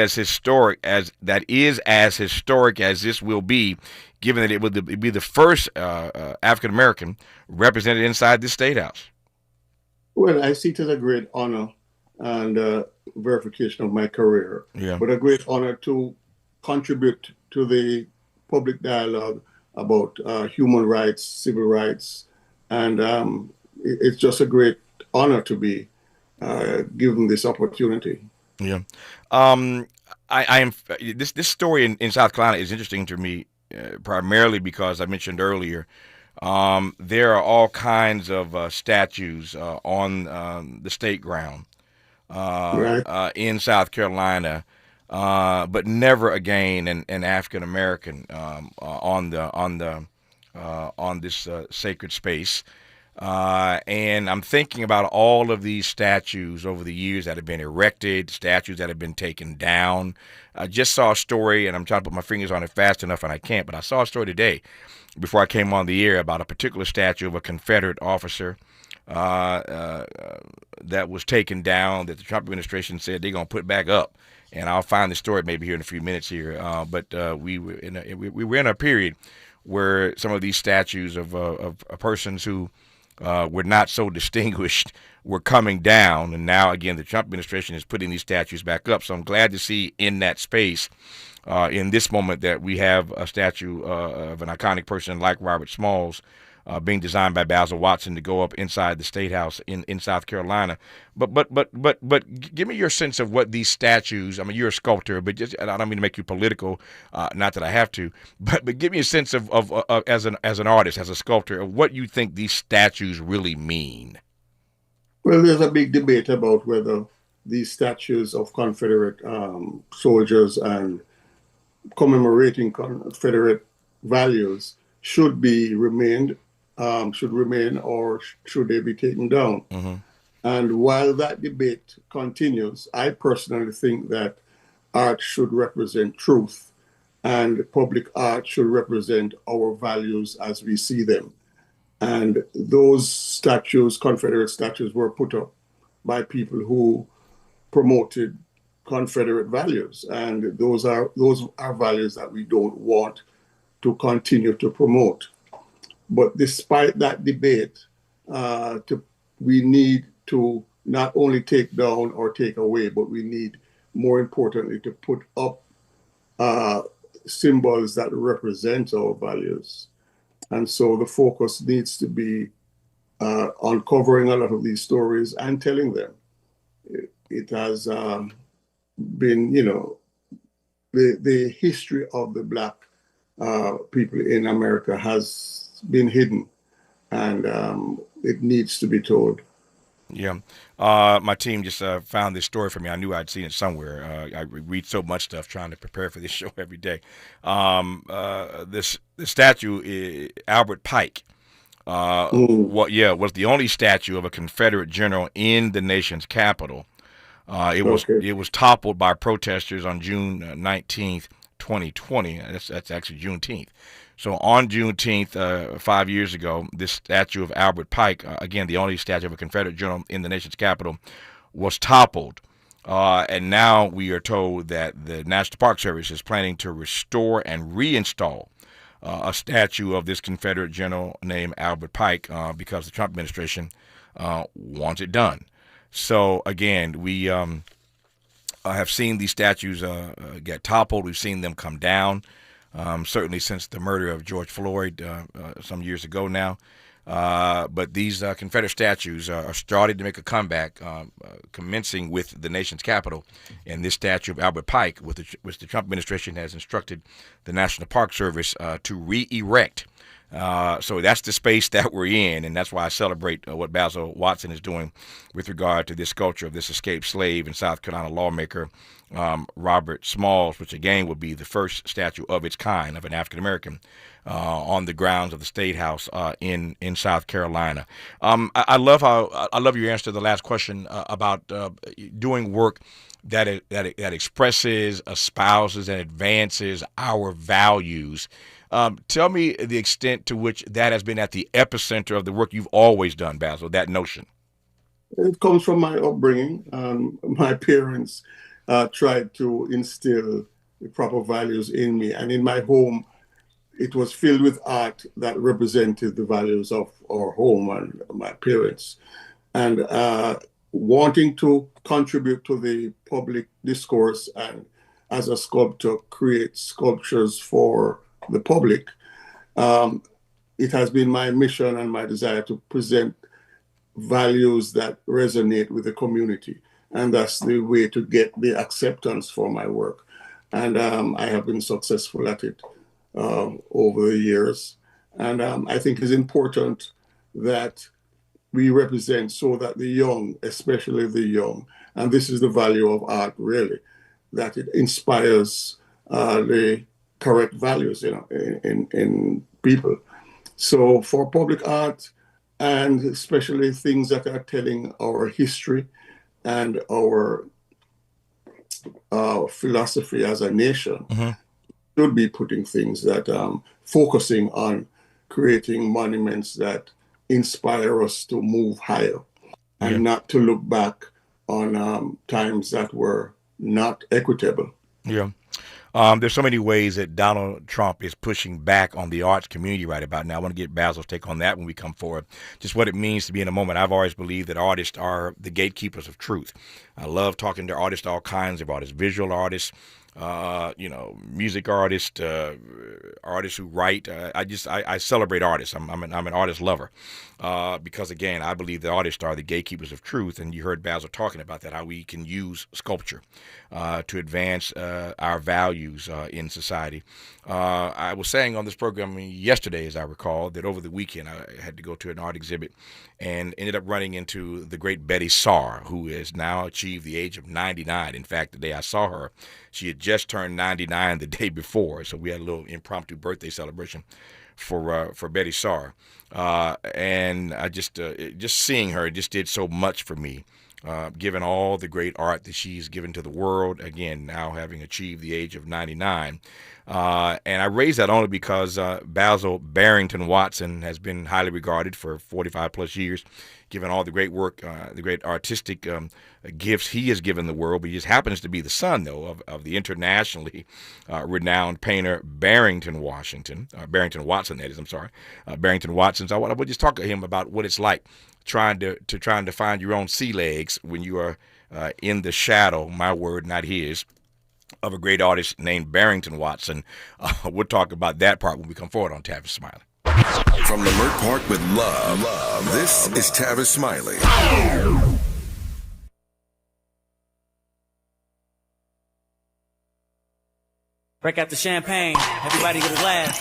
is as historic as this will be, given that it would be the first African American represented inside the State House? Well, I see it as a great honor and verification of my career, but a great honor to contribute to the public dialogue about human rights, civil rights, and it's just a great honor to be given this opportunity. Yeah, I am. This story in South Carolina is interesting to me, primarily because I mentioned earlier there are all kinds of statues on the state ground. In South Carolina, but never again an African American on this sacred space. And I'm thinking about all of these statues over the years that have been erected, statues that have been taken down. I just saw a story, and I'm trying to put my fingers on it fast enough, and I can't, but I saw a story today before I came on the air about a particular statue of a Confederate officer that was taken down, that the Trump administration said they're going to put back up. And I'll find the story maybe here in a few minutes here. But we were in a period where some of these statues of persons who were not so distinguished were coming down. And now, again, the Trump administration is putting these statues back up. So I'm glad to see in that space, in this moment, that we have a statue of an iconic person like Robert Smalls being designed by Basil Watson to go up inside the State House in South Carolina. But give me your sense of what these statues, I mean, you're a sculptor, but just, I don't mean to make you political, not that I have to, but give me a sense of as an artist, as a sculptor, of what you think these statues really mean. Well, there's a big debate about whether these statues of Confederate soldiers and commemorating Confederate values should remain or should they be taken down. And while that debate continues, I personally think that art should represent truth, and public art should represent our values as we see them. And those statues, Confederate statues, were put up by people who promoted Confederate values, and those are values that we don't want to continue to promote. But despite that debate, we need to not only take down or take away, but we need, more importantly, to put up symbols that represent our values. And so the focus needs to be uncovering a lot of these stories and telling them. It has been, the history of the Black people in America has been hidden, and it needs to be told. Yeah. My team just found this story for me. I knew I'd seen it somewhere. I read so much stuff trying to prepare for this show every day. The statue, Albert Pike, was the only statue of a Confederate general in the nation's capital. It was toppled by protesters on June 19th, 2020. That's actually Juneteenth. So on Juneteenth, 5 years ago, this statue of Albert Pike, again, the only statue of a Confederate general in the nation's capital, was toppled. And now we are told that the National Park Service is planning to restore and reinstall a statue of this Confederate general named Albert Pike because the Trump administration wants it done. So, again, we have seen these statues get toppled. We've seen them come down, certainly since the murder of George Floyd some years ago now. But these Confederate statues are starting to make a comeback, commencing with the nation's capital and this statue of Albert Pike, which the Trump administration has instructed the National Park Service to re-erect. So that's the space that we're in, and that's why I celebrate what Basil Watson is doing with regard to this sculpture of this escaped slave and South Carolina lawmaker Robert Smalls, which again would be the first statue of its kind of an African American on the grounds of the State House in South Carolina. I love your answer to the last question about doing work that expresses, espouses, and advances our values. Tell me the extent to which that has been at the epicenter of the work you've always done, Basil, that notion. It comes from my upbringing. My parents tried to instill the proper values in me. And in my home, it was filled with art that represented the values of our home and my parents. And wanting to contribute to the public discourse and as a sculptor, create sculptures for the public, it has been my mission and my desire to present values that resonate with the community. And that's the way to get the acceptance for my work. And I have been successful at it over the years. And I think it's important that we represent so that the young, especially the young, and this is the value of art really, that it inspires the correct values, in people. So for public art, and especially things that are telling our history and our philosophy as a nation, should be putting things that focusing on creating monuments that inspire us to move higher and not to look back on times that were not equitable. Yeah. There's so many ways that Donald Trump is pushing back on the arts community right about now. I want to get Basil's take on that when we come forward. Just what it means to be in a moment. I've always believed that artists are the gatekeepers of truth. I love talking to artists, all kinds of artists, visual artists, music artists, artists who write. I celebrate artists. I'm an artist lover because, again, I believe that artists are the gatekeepers of truth. And you heard Basil talking about that, how we can use sculpture to advance our values in society. I was saying on this program yesterday, as I recall, that over the weekend I had to go to an art exhibit and ended up running into the great Betty Saar, who has now achieved the age of 99. In fact, the day I saw her, she had just turned 99 the day before, so we had a little impromptu birthday celebration for Betty Saar. And I just seeing her just did so much for me, given all the great art that she's given to the world, again, now having achieved the age of 99. And I raise that only because Basil Barrington Watson has been highly regarded for 45 plus years, given all the great work, the great artistic gifts he has given the world. But he just happens to be the son, though, of the internationally renowned painter Barrington Watson, that is, Barrington Watson. So I would just talk to him about what it's like trying to find your own sea legs when you are in the shadow, my word, not his, of a great artist named Barrington Watson. We'll talk about that part when we come forward on Tavis Smiley. From Leimert Park with love, this is Tavis Smiley. Break out the champagne. Everybody get a glass.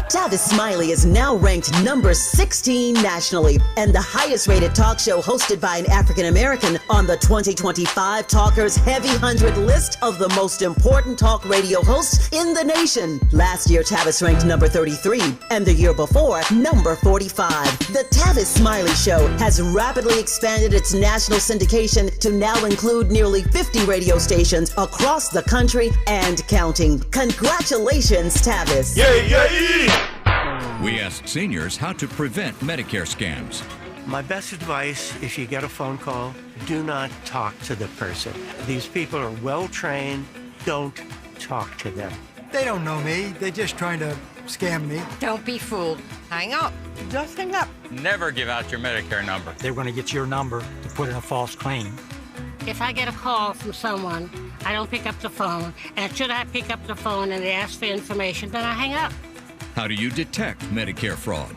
Tavis Smiley is now ranked number 16 nationally and the highest rated talk show hosted by an African American on the 2025 Talkers Heavy 100 list of the most important talk radio hosts in the nation. Last year, Tavis ranked number 33 and the year before, number 45. The Tavis Smiley Show has rapidly expanded its national syndication to now include nearly 50 radio stations across the country and counting. Congratulations, Tavis. Yay, yay! We asked seniors how to prevent Medicare scams. My best advice, if you get a phone call, do not talk to the person. These people are well trained. Don't talk to them. They don't know me. They're just trying to scam me. Don't be fooled. Hang up. Just hang up. Never give out your Medicare number. They're going to get your number to put in a false claim. If I get a call from someone, I don't pick up the phone. And should I pick up the phone and they ask for information, then I hang up. How do you detect Medicare fraud?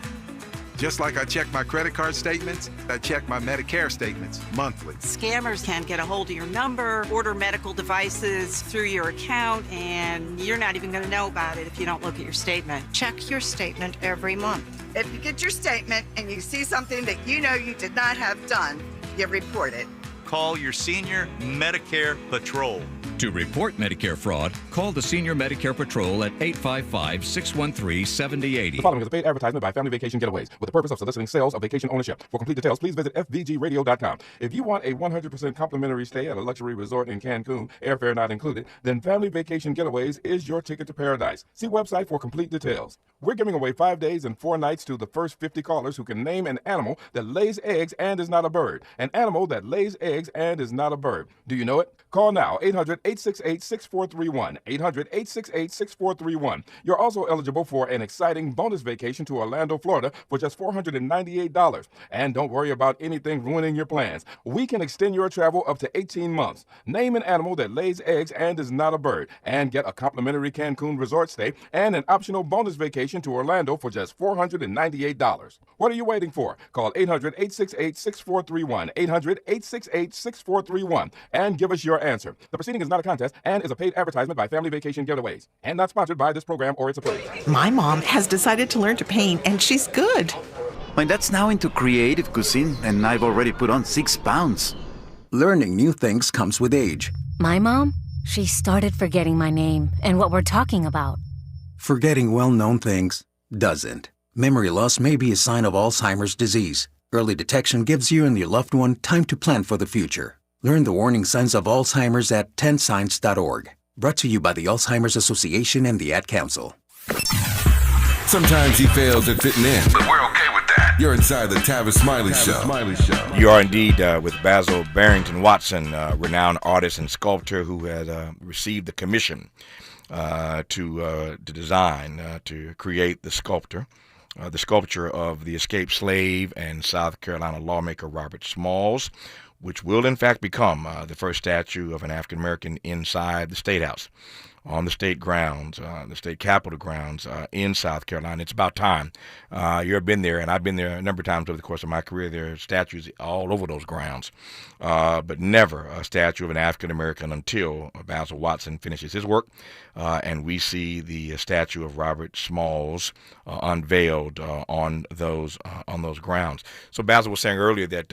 Just like I check my credit card statements, I check my Medicare statements monthly. Scammers can get a hold of your number, order medical devices through your account, and you're not even going to know about it if you don't look at your statement. Check your statement every month. If you get your statement and you see something that you know you did not have done, you report it. Call your senior Medicare Patrol. To report Medicare fraud, call the Senior Medicare Patrol at 855-613-7080. The following is a paid advertisement by Family Vacation Getaways with the purpose of soliciting sales of vacation ownership. For complete details, please visit fvgradio.com. If you want a 100% complimentary stay at a luxury resort in Cancun, airfare not included, then Family Vacation Getaways is your ticket to paradise. See website for complete details. We're giving away 5 days and 4 nights to the first 50 callers who can name an animal that lays eggs and is not a bird. An animal that lays eggs and is not a bird. Do you know it? Call now, 800-868-6431, 800-868-6431. You're also eligible for an exciting bonus vacation to Orlando, Florida for just $498. And don't worry about anything ruining your plans. We can extend your travel up to 18 months. Name an animal that lays eggs and is not a bird, and get a complimentary Cancun resort stay and an optional bonus vacation to Orlando for just $498. What are you waiting for? Call 800-868-6431, 800-868-6431, and give us your answer. The proceeding is not a contest and is a paid advertisement by Family Vacation Getaways and not sponsored by this program or its affiliates. My mom has decided to learn to paint, and she's good. My dad's now into creative cuisine, and I've already put on 6 pounds. Learning new things comes with age. My mom, she started forgetting my name and what we're talking about. Forgetting well-known things doesn't. Memory loss may be a sign of Alzheimer's disease. Early detection gives you and your loved one time to plan for the future. Learn the warning signs of Alzheimer's at 10signs.org. Brought to you by the Alzheimer's Association and the Ad Council. Sometimes he fails at fitting in, but we're okay with that. You're inside the Tavis Smiley Show. You are indeed with Basil Watson, renowned artist and sculptor who has received the commission to design, to create the sculpture of the escaped slave and South Carolina lawmaker Robert Smalls, which will in fact become the first statue of an African American inside the State House, on the state grounds, the state capitol grounds in South Carolina. It's about time. You've been there, and I've been there a number of times over the course of my career. There are statues all over those grounds, but never a statue of an African American until Basil Watson finishes his work, and we see the statue of Robert Smalls unveiled on those grounds. So Basil was saying earlier that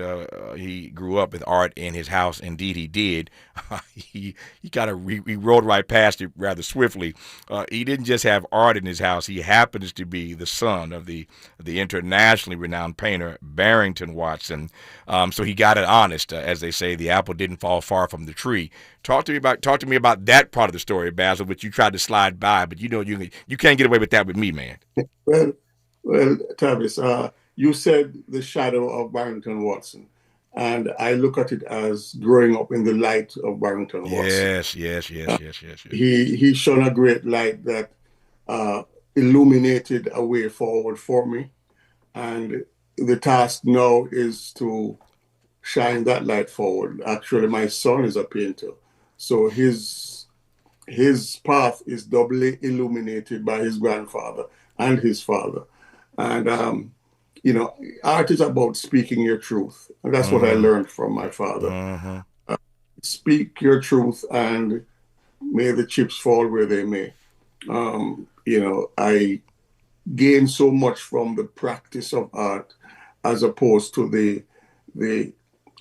he grew up with art in his house. Indeed, he did. He rode right past it rather swiftly. He didn't just have art in his house. He happens to be the son of the internationally renowned painter Barrington Watson. So he got it honest, as they say. The apple didn't fall far from the tree. Talk to me about that part of the story, Basil, which you tried to slide by, but you can't get away with that with me, man. Well, Tavis, you said the shadow of Barrington Watson. And I look at it as growing up in the light of Barrington Watson. Yes. He shone a great light that illuminated a way forward for me. And the task now is to shine that light forward. Actually, my son is a painter. So his path is doubly illuminated by his grandfather and his father. And, art is about speaking your truth. And that's what I learned from my father. Speak your truth and may the chips fall where they may. I gain so much from the practice of art as opposed to the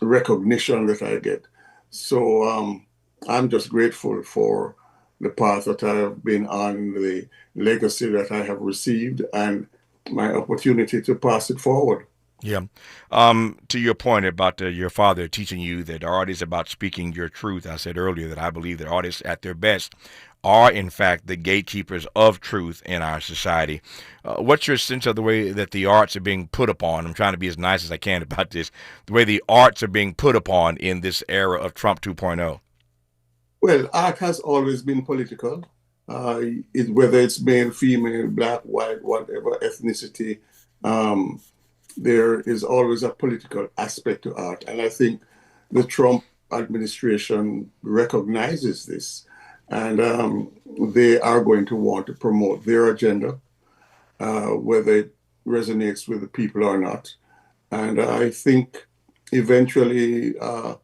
recognition that I get. So I'm just grateful for the path that I have been on, the legacy that I have received, and my opportunity to pass it forward. Yeah. To your point about your father teaching you that art is about speaking your truth, I said earlier that I believe that artists at their best are, in fact, the gatekeepers of truth in our society. What's your sense of the way that the arts are being put upon? I'm trying to be as nice as I can about this. The way the arts are being put upon in this era of Trump 2.0. Well, art has always been political. Whether it's male, female, black, white, whatever ethnicity, there is always a political aspect to art. And I think the Trump administration recognizes this. And they are going to want to promote their agenda, whether it resonates with the people or not. And I think eventually the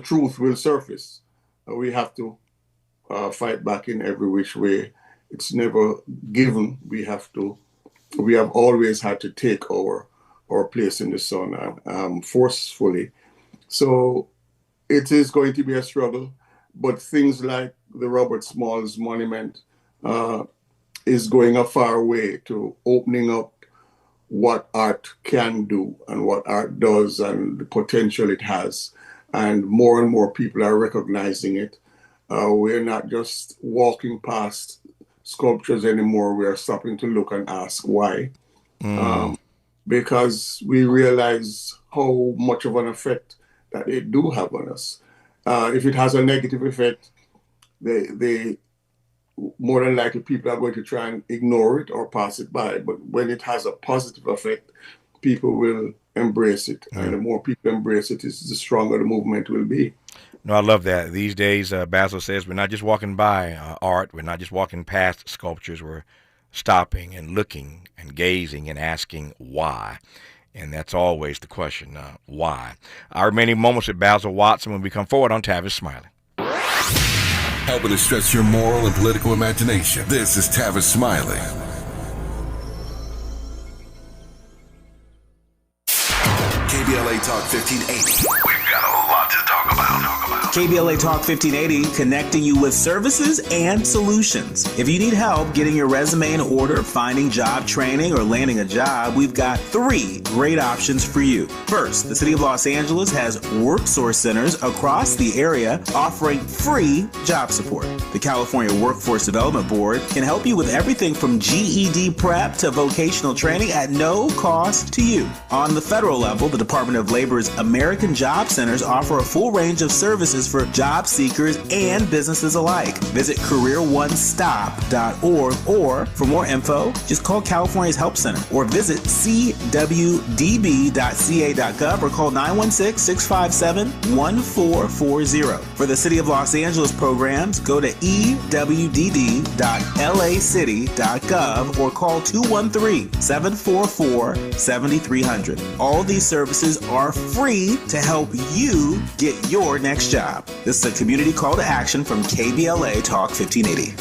truth will surface. We have to fight back in every which way. It's never given. We have always had to take our place in the sun forcefully. So it is going to be a struggle, but things like the Robert Smalls Monument is going a far way to opening up what art can do and what art does and the potential it has. And more people are recognizing it. We're not just walking past sculptures anymore. We are stopping to look and ask why. Because we realize how much of an effect that it do have on us. If it has a negative effect, they more than likely people are going to try and ignore it or pass it by. But when it has a positive effect, people will embrace it. And the more people embrace it, the stronger the movement will be. No, I love that. These days, Basil says, we're not just walking by art. We're not just walking past sculptures. We're stopping and looking and gazing and asking why. And that's always the question, why? Our remaining moments with Basil Watson when we come forward on Tavis Smiley. Helping to stretch your moral and political imagination. This is Tavis Smiley. KBLA Talk 1580. We've got a lot to talk about. KBLA Talk 1580, connecting you with services and solutions. If you need help getting your resume in order, finding job training, or landing a job, we've got 3 great options for you. First, the City of Los Angeles has WorkSource centers across the area offering free job support. The California Workforce Development Board can help you with everything from GED prep to vocational training at no cost to you. On the federal level, the Department of Labor's American Job Centers offer a full range of services for job seekers and businesses alike. Visit careeronestop.org, or for more info, just call California's Help Center or visit cwdb.ca.gov or call 916-657-1440. For the City of Los Angeles programs, go to ewdd.lacity.gov or call 213-744-7300. All these services are free to help you get your next job. This is a community call to action from KBLA Talk 1580.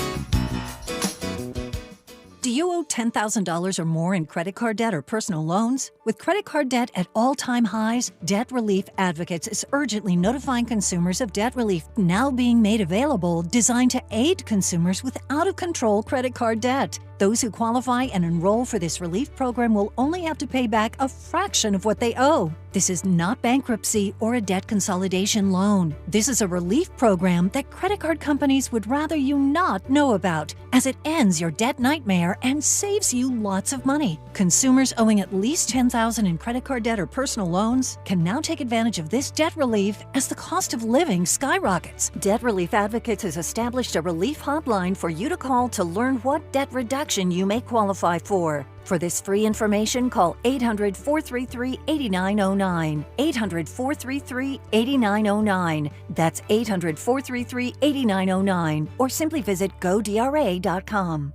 Do you owe $10,000 or more in credit card debt or personal loans? With credit card debt at all-time highs, Debt Relief Advocates is urgently notifying consumers of debt relief now being made available, designed to aid consumers with out-of-control credit card debt. Those who qualify and enroll for this relief program will only have to pay back a fraction of what they owe. This is not bankruptcy or a debt consolidation loan. This is a relief program that credit card companies would rather you not know about, as it ends your debt nightmare and saves you lots of money. Consumers owing at least $10,000 in credit card debt or personal loans can now take advantage of this debt relief as the cost of living skyrockets. Debt Relief Advocates has established a relief hotline for you to call to learn what debt reduction you may qualify for. For this free information, call 800-433-8909. 800-433-8909. That's 800-433-8909. Or simply visit godra.com.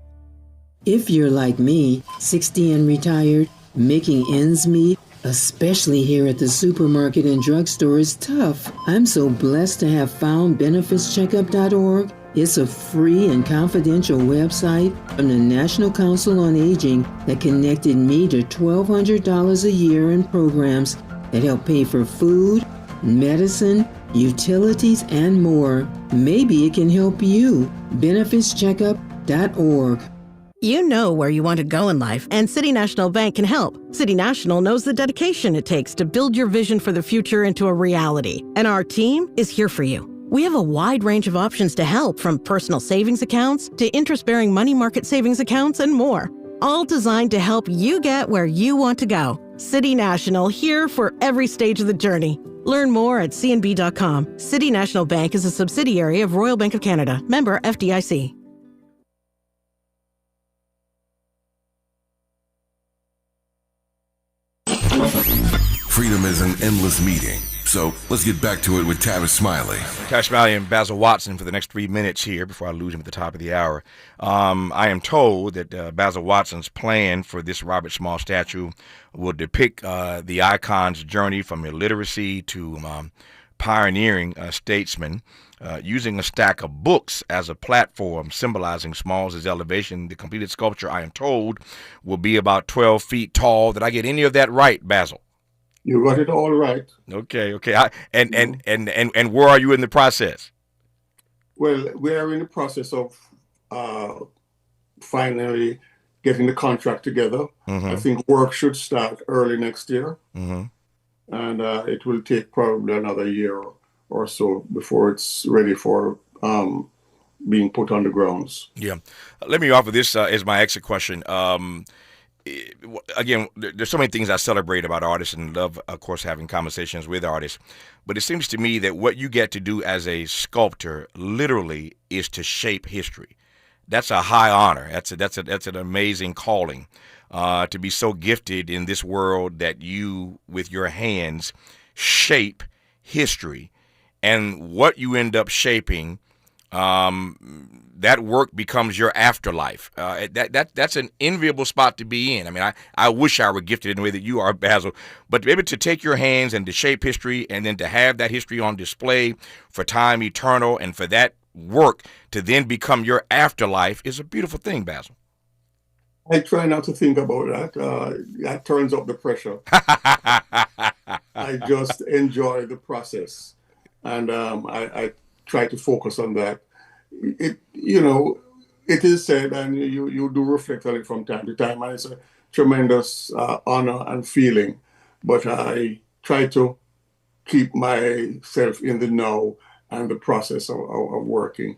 If you're like me, 60 and retired, making ends meet, especially here at the supermarket and drugstore, is tough. I'm so blessed to have found BenefitsCheckup.org. It's a free and confidential website from the National Council on Aging that connected me to $1,200 a year in programs that help pay for food, medicine, utilities, and more. Maybe it can help you. BenefitsCheckup.org. You know where you want to go in life, and City National Bank can help. City National knows the dedication it takes to build your vision for the future into a reality, and our team is here for you. We have a wide range of options to help, from personal savings accounts to interest-bearing money market savings accounts and more, all designed to help you get where you want to go. City National, here for every stage of the journey. Learn more at cnb.com. City National Bank is a subsidiary of Royal Bank of Canada, member FDIC. Freedom is an endless meeting. So let's get back to it with Tavis Smiley. Tavis Smiley and Basil Watson for the next 3 minutes here before I lose him at the top of the hour. I am told that Basil Watson's plan for this Robert Small statue will depict the icon's journey from illiteracy to pioneering statesman, using a stack of books as a platform symbolizing Smalls' elevation. The completed sculpture, I am told, will be about 12 feet tall. Did I get any of that right, Basil? You got it all right. Okay. And where are you in the process? Well, we are in the process of finally getting the contract together. Mm-hmm. I think work should start early next year. Mm-hmm. And it will take probably another year or so before it's ready for being put on the grounds. Yeah. Let me offer this as my exit question. Again, there's so many things I celebrate about artists and love, of course, having conversations with artists. But it seems to me that what you get to do as a sculptor literally is to shape history. That's a high honor. That's an amazing calling, to be so gifted in this world that you, with your hands, shape history. And what you end up shaping, that work becomes your afterlife. That's an enviable spot to be in. I mean, I wish I were gifted in the way that you are, Basil, but to be able to take your hands and to shape history and then to have that history on display for time eternal and for that work to then become your afterlife is a beautiful thing, Basil. I try not to think about that. That turns up the pressure. I just enjoy the process. And I try to focus on that. It is said, and you do reflect on it from time to time, and it's a tremendous honor and feeling. But I try to keep myself in the know and the process of working.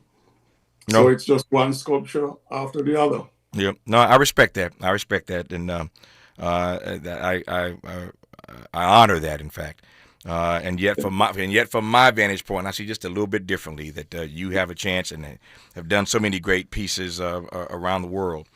No. So it's just one sculpture after the other. Yeah, no, I respect that. And I honor that, in fact. And yet from my vantage point, I see just a little bit differently that you have a chance and have done so many great pieces around the world,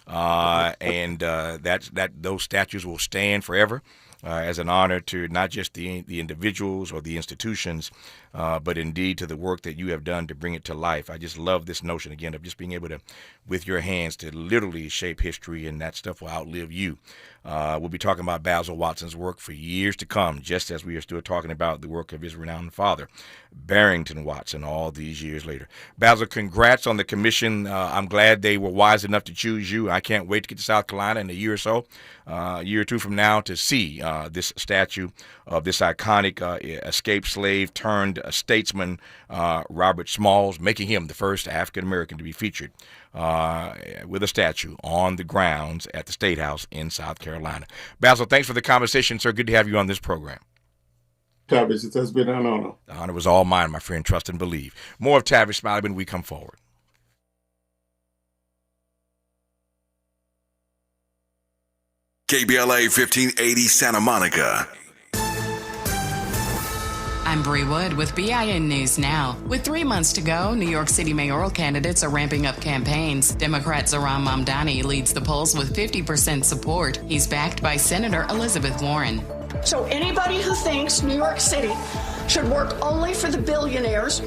and that those statues will stand forever as an honor to not just the individuals or the institutions, but indeed to the work that you have done to bring it to life. I just love this notion again of just being able to, with your hands, to literally shape history, and that stuff will outlive you. We'll be talking about Basil Watson's work for years to come, just as we are still talking about the work of his renowned father, Barrington Watson, all these years later. Basil, congrats on the commission. I'm glad they were wise enough to choose you. I can't wait to get to South Carolina in a year or so, a year or two from now, to see this statue of this iconic escaped slave turned statesman, Robert Smalls, making him the first African-American to be featured with a statue on the grounds at the State House in South Carolina. Basil, thanks for the conversation, sir. Good to have you on this program. Tavis, it has been an honor. The honor was all mine, my friend. Trust and believe. More of Tavis Smiley when we come forward. KBLA 1580 Santa Monica. I'm Bree Wood with BIN News Now. With 3 months to go, New York City mayoral candidates are ramping up campaigns. Democrat Zohran Mamdani leads the polls with 50% support. He's backed by Senator Elizabeth Warren. So anybody who thinks New York City should work only for the billionaires